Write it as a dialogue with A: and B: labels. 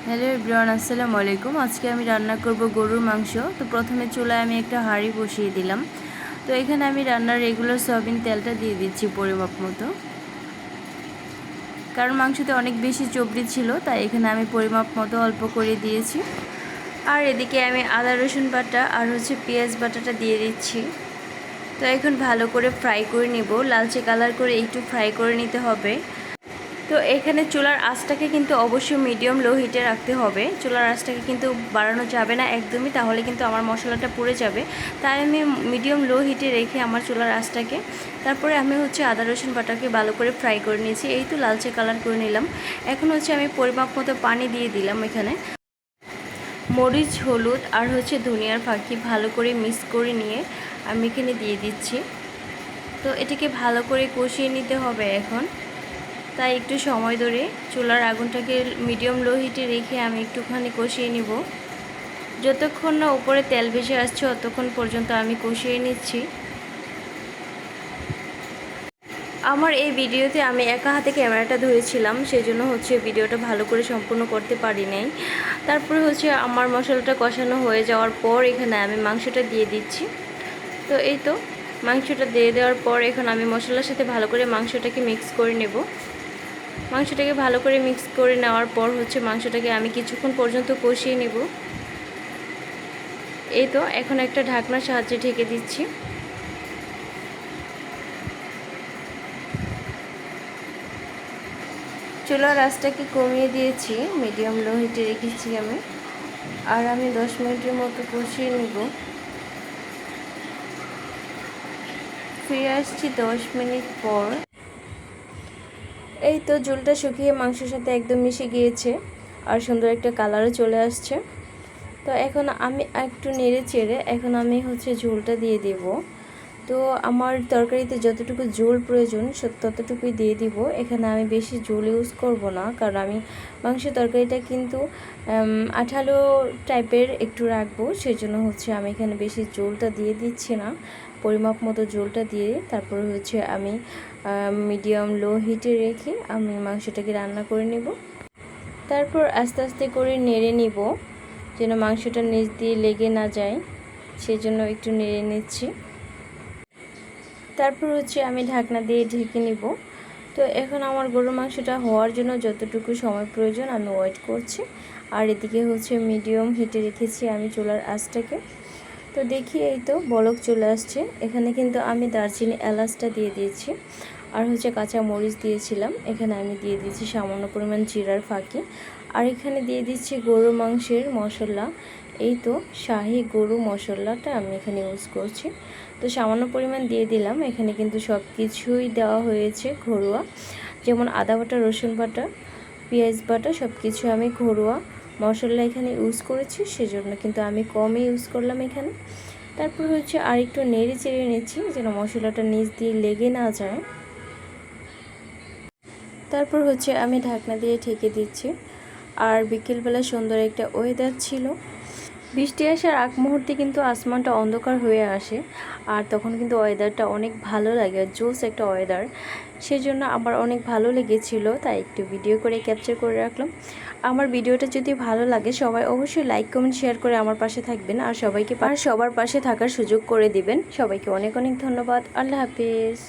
A: Hello everyone, আসসালামু আলাইকুম। আজকে আমি রান্না করব গরুর মাংস। তো প্রথমে চুলায় আমি একটা হাঁড়ি বসিয়ে দিলাম। তো এখানে আমি রান্নার রেগুলার সয়াবিন তেলটা দিয়ে দিচ্ছি পরিমাপ মতো, কারণ মাংসতে অনেক বেশি চর্বি ছিল, তাই এখানে আমি পরিমাপ মতো অল্প করে দিয়েছি। আর এদিকে আমি আদা রসুন বাটা আর পেঁয়াজ বাটাটা দিয়ে দিচ্ছি। তো এখন ভালো করে ফ্রাই করে নিব, লালচে কালার করে একটু ফ্রাই করে নিতে হবে। তো এখানে চুলার আঁচটাকে কিন্তু অবশ্যই মিডিয়াম লো হিটে রাখতে হবে। চুলার আঁচটাকে কিন্তু বাড়ানো যাবে না একদমই, তাহলে কিন্তু আমার মশলাটা পুড়ে যাবে। তাই আমি মিডিয়াম লো হিটে রেখে আমার চুলার আঁচটাকে, তারপরে আমি আদা রসুন বাটাকে ভালো করে ফ্রাই করে নিয়েছি। এই তো লালচে কালার করে নিলাম। এখন আমি পরিমাপ মতো পানি দিয়ে দিলাম। এখানে মরিচ, হলুদ আর ধনিয়ার ফাঁকি ভালো করে মিক্স করে নিয়ে আমি এখানে দিয়ে দিচ্ছি। তো এটাকে ভালো করে কষিয়ে নিতে হবে এখন। তাই একটু সময় ধরে চুলার আগুনটাকে মিডিয়াম লো হিটে রেখে আমি একটুখানি কষিয়ে নিব। যতক্ষণ না উপরে তেল ভেসে আসছে ততক্ষণ পর্যন্ত আমি কষিয়ে নিচ্ছি। আমার এই ভিডিওতে আমি একা হাতে ক্যামেরাটা ধরেছিলাম, সেজন্য ভিডিওটা ভালো করে সম্পূর্ণ করতে পারি নাই। তারপরে আমার মশলাটা কষানো হয়ে যাওয়ার পর এখানে আমি মাংসটা দিয়ে দিচ্ছি। তো এই তো মাংসটা দিয়ে দেওয়ার পর এখন আমি মশলার সাথে ভালো করে মাংসটাকে মিক্স করে নেব। মাংসটাকে ভালো করে মিক্স করে নেওয়ার পর মাংসটাকে আমি কিছুক্ষণ পর্যন্ত কষিয়ে নেব। এই তো এখন একটা ঢাকনার সাহায্যে ঢেকে দিচ্ছি। চুলার আঁচটাকে কমিয়ে দিয়েছি, মিডিয়াম লো হিটে রেখেছি আমি। আর আমি 10 মিনিটের মতো কষিয়ে নেব। ফিরে আসছি 10 মিনিট পর। এই তো ঝোলটা শুকিয়ে মাংসের সাথে একদম মিশে গিয়েছে আর সুন্দর একটা কালারও চলে আসছে। তো এখন আমি একটু নেড়ে চেড়ে এখন আমি ঝোলটা দিয়ে দেব। তো আমার তরকারিতে যতটুকু ঝোল প্রয়োজন ততটুকুই দিয়ে দিব। এখানে আমি বেশি ঝোল ইউজ করব না, কারণ আমি মাংসের তরকারিটা কিন্তু আঠালো টাইপের একটু রাখবো, সেজন্য আমি এখানে বেশি ঝোলটা দিয়ে দিচ্ছি না। পরিমাপ মতো ঝোলটা দিয়ে তারপরে আমি মিডিয়াম লো হিটে রেখে আমি মাংসটাকে রান্না করে নেব। তারপর আস্তে আস্তে করে নেড়ে নিব, যেন মাংসটা নিচ দিয়ে লেগে না যায়, সেজন্য একটু নেড়ে নিচ্ছি। তারপর আমি ঢাকনা দিয়ে ঢেকে নিব। তো এখন আমার গরুর মাংসটা হওয়ার জন্য যতটুকু সময় প্রয়োজন আমি ওয়েট করছি। আর এদিকে মিডিয়াম হিটে রেখেছি আমি চুলার আঁচটাকে। তো দেখি এই তো বলক চলে আসছে। এখানে কিন্তু আমি দারচিনি এলাচটা দিয়ে দিয়েছি আর কাঁচা মরিচ দিয়েছিলাম। এখানে আমি দিয়ে দিচ্ছি সামান্য পরিমাণ জিরার ফাঁকি। আর এখানে দিয়ে দিচ্ছি গরুর মাংসের মশলা। এই তো শাহি গরু মশলাটা আমি এখানে ইউজ করছি। তো সামান্য পরিমাণ দিয়ে দিলাম। এখানে কিন্তু সব কিছুই দেওয়া হয়েছে ঘরোয়া, যেমন আদা বাটা, রসুন বাটা, পেঁয়াজ বাটা, সব কিছু আমি ঘরোয়া মশলা এখানে ইউজ করেছি, সেজন্য কিন্তু আমি কমই ইউজ করলাম এখানে। তারপর আর একটু নেড়ে চেড়ে নিচ্ছি যেন মশলাটা নিচ দিয়ে লেগে না যায়। তারপর আমি ঢাকনা দিয়ে ঢেকে দিচ্ছি। আর বিকেলবেলা সুন্দর একটা ওয়েদার ছিল। বৃষ্টি আসার আগ মুহূর্তে কিন্তু আসমানটা অন্ধকার হয়ে আসে, আর তখন কিন্তু ওয়েদারটা অনেক ভালো লাগে, জোস একটা ওয়েদার। সেজন্য আমার অনেক ভালো লেগেছিল, তাই একটু ভিডিও করে ক্যাপচার করে রাখলাম। আমার ভিডিওটা যদি ভালো লাগে সবাই অবশ্যই লাইক, কমেন্ট, শেয়ার করে আমার পাশে থাকবেন আর সবার পাশে থাকার সুযোগ করে দিবেন। সবাইকে অনেক অনেক ধন্যবাদ। আল্লাহ হাফিজ।